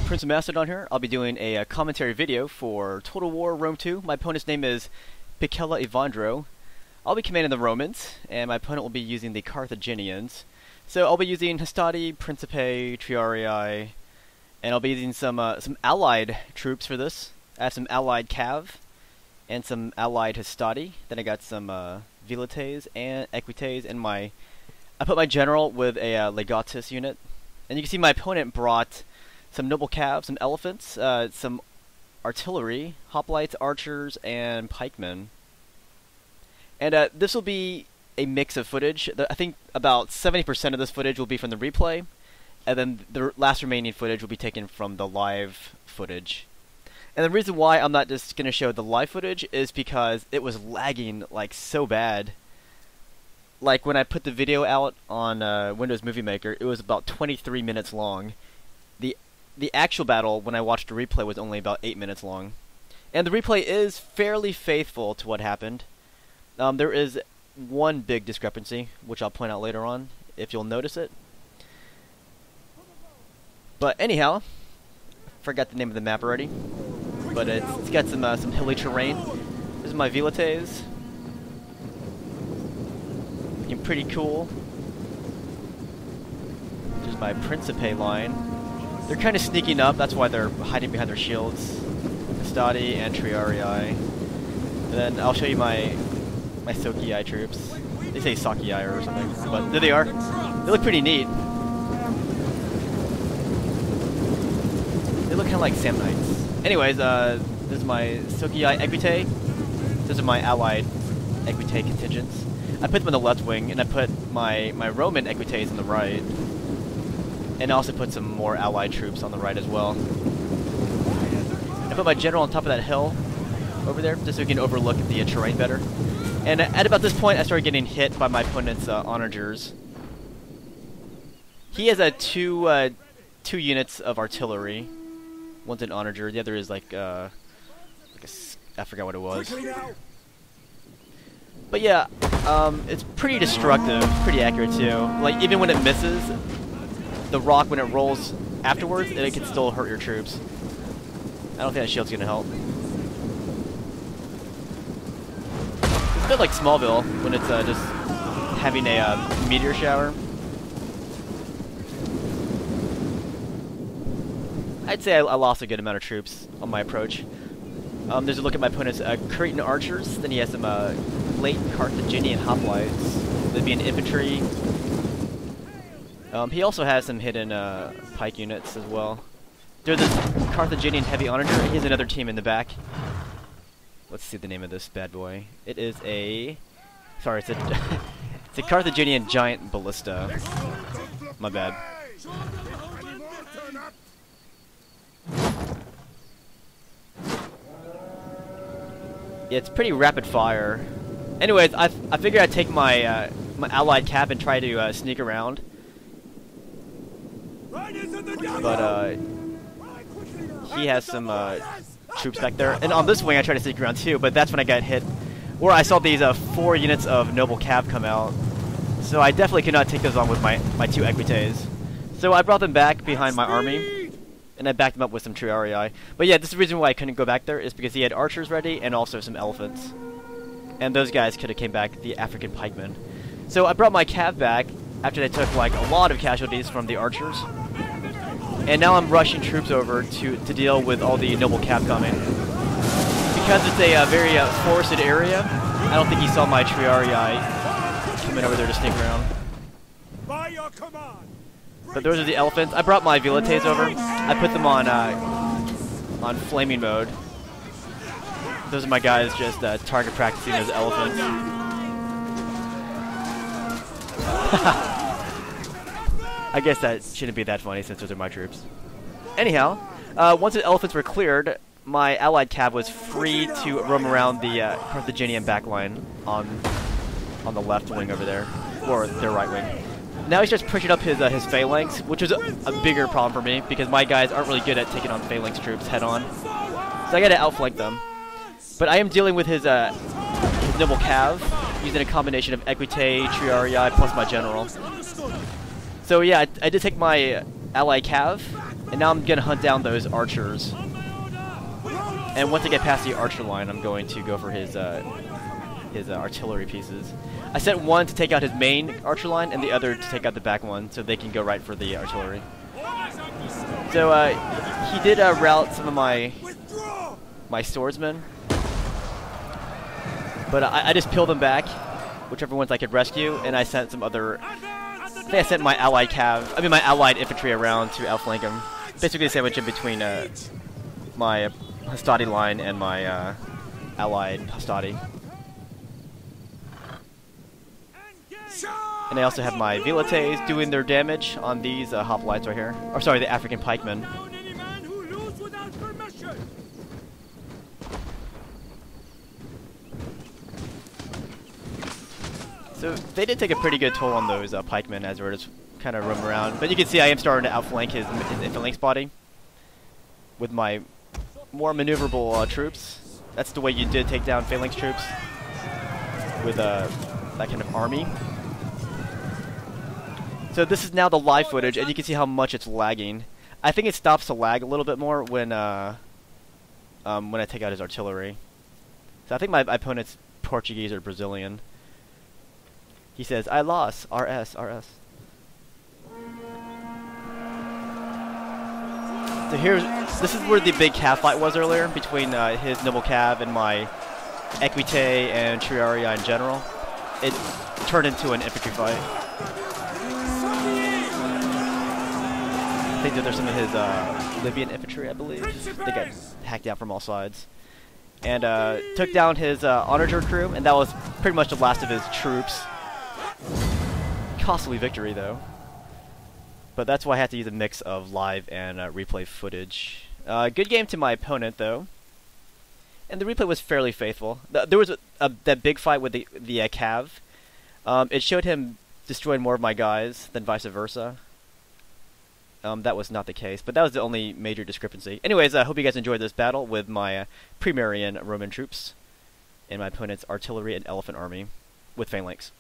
PrinceofMacedon here. I'll be doing a commentary video for Total War Rome 2. My opponent's name is Picellaevandro. I'll be commanding the Romans, and my opponent will be using the Carthaginians. So I'll be using Hastati, Principe, Triarii, and I'll be using some allied troops for this. I have some allied Cav, and some allied Hastati. Then I got some Velites and Equites, and I put my general with a Legatus unit. And you can see my opponent brought some noble Cav, some elephants, some artillery, hoplites, archers, and pikemen. And this will be a mix of footage. I think about 70% of this footage will be from the replay, and then the last remaining footage will be taken from the live footage. And the reason why I'm not just going to show the live footage is because it was lagging like so bad. Like when I put the video out on Windows Movie Maker, it was about 23 minutes long. The actual battle, when I watched the replay, was only about 8 minutes long. And the replay is fairly faithful to what happened. There is one big discrepancy, which I'll point out later on, if you'll notice it. But anyhow, forgot the name of the map already. But it's got some hilly terrain. This is my Velites. Looking pretty cool. Just my Principe line. They're kind of sneaking up, that's why they're hiding behind their shields. Hastati and Triarii. And then I'll show you my Sokii troops. They say Sakii or something, but there they are. They look pretty neat. They look kind of like Samnites. Anyways, this is my Sokii Equite. These are my allied Equite contingents. I put them on the left wing, and I put my Roman Equites on the right. And I also put some more allied troops on the right as well. I put my general on top of that hill over there, just so we can overlook the terrain better. And at about this point, I started getting hit by my opponent's onagers. He has two units of artillery. One's an onager, the other is like I forgot what it was. But yeah, it's pretty destructive, pretty accurate too. Like even when it misses, the rock, when it rolls afterwards, it can still hurt your troops. I don't think that shield's gonna help. It's a bit like Smallville when it's just having a meteor shower. I'd say I lost a good amount of troops on my approach. There's a look at my opponent's Cretan archers. Then he has some late Carthaginian hoplites. They'd be in infantry. He also has some hidden pike units as well. There's this Carthaginian heavy onager. He has another team in the back. Let's see the name of this bad boy. It is a... Sorry, it's a, it's a Carthaginian giant ballista. My bad. Yeah, it's pretty rapid fire. Anyways, I figured I'd take my my allied Cav and try to sneak around. But he has some troops back there, and on this wing I tried to sneak around too. But that's when I got hit, where I saw these 4 units of noble Cav come out. So I definitely could not take those on with my 2 Equites. So I brought them back behind my army, and I backed them up with some Triarii. But yeah, this is the reason why I couldn't go back there, is because he had archers ready and also some elephants. And those guys could have came back, the African pikemen. So I brought my Cav back after they took like a lot of casualties from the archers. And now I'm rushing troops over to deal with all the noble Cav coming. Because it's a very forested area, I don't think he saw my Triarii coming over there to sneak around. By your command. But those are the elephants. I brought my Velites over. I put them on flaming mode. Those are my guys just target practicing those elephants. I guess that shouldn't be that funny since those are my troops. Anyhow, once the elephants were cleared, my allied Cav was free to roam around the Carthaginian backline on the left wing over there, or their right wing. Now he's just pushing up his phalanx, which is a bigger problem for me because my guys aren't really good at taking on phalanx troops head on. So I gotta outflank them. But I am dealing with his noble Cav using a combination of Equite, Triarii, plus my general. So yeah, I did take my ally Cav, And now I'm going to hunt down those archers. And once I get past the archer line, I'm going to go for his artillery pieces. I sent one to take out his main archer line, and the other to take out the back one, so they can go right for the artillery. So he did rout some of my swordsmen, but I just peeled them back, whichever ones I could rescue, and I sent some other. I think I sent my allied my allied infantry around to outflank him. Basically, sandwich in between my hastati line and my allied hastati. And I also have my Velites doing their damage on these hoplites right here. Or sorry, the African pikemen. So they did take a pretty good toll on those pikemen as we're just kind of roaming around. But you can see I am starting to outflank his phalanx body with my more maneuverable troops. That's the way you did take down phalanx troops, with that kind of army. So this is now the live footage, and you can see how much it's lagging. I think it stops to lag a little bit more when I take out his artillery. So I think my opponent's Portuguese or Brazilian. He says, "I lost. RS, RS." So this is where the big cav fight was earlier between his noble cav and my equite and triaria in general. It turned into an infantry fight. I think that there's some of his Libyan infantry, I believe. They got hacked down from all sides. And took down his onager crew, and that was pretty much the last of his troops. Costly victory, though. But that's why I had to use a mix of live and replay footage. Good game to my opponent, though. And the replay was fairly faithful. There was that big fight with the cav. It showed him destroying more of my guys than vice versa. That was not the case, but that was the only major discrepancy. Anyways, I hope you guys enjoyed this battle with my Primarian Roman troops and my opponent's artillery and elephant army with phalanx.